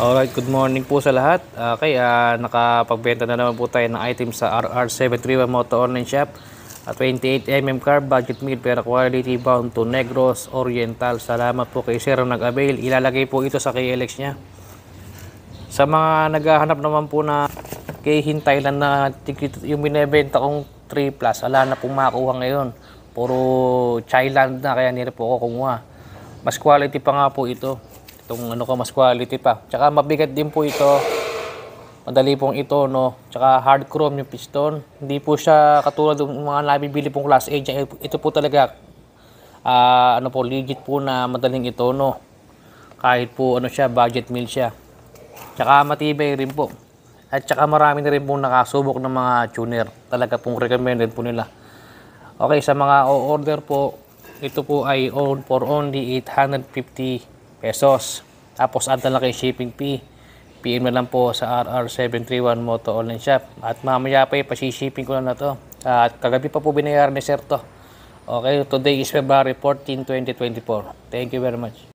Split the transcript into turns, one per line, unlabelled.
Alright, good morning po sa lahat. Okay, nakapagbenta na naman po tayo ng item sa RR731 Moto Online Shop. 28mm car, budget meal, pero quality, bound to Negros Oriental. Salamat po kay Sir na nag-avail. Ilalagay po ito sa KLX niya. Sa mga naghahanap naman po na kay hintay lang na yung binebenta kong 3 plus, wala na pong makuha ngayon. Puro Thailand na, kaya nila po ako kumuha. Mas quality pa nga po ito. Itong ano ko, mas quality pa. Tsaka mabigat din po ito. Madali pong ito, no. Tsaka hard chrome yung piston. Hindi po siya katulad ng mga nabibili pong class A. Ito po talaga, ano po, legit po na madaling ito, no. Kahit po ano siya, budget meal siya. Tsaka matibay rin po. At tsaka marami na rin pong nakasubok ng mga tuner. Talaga pong recommended po nila. Okay, sa mga o-order po, ito po ay for only 850 pesos. Tapos add na lang kay shipping fee. PM na lang po sa RR731 Moto Online Shop. At mamaya pa ipasi-shipping ko na to. At kagabi pa po binayaran ni Sir to. Okay, today is February 14, 2024. Thank you very much.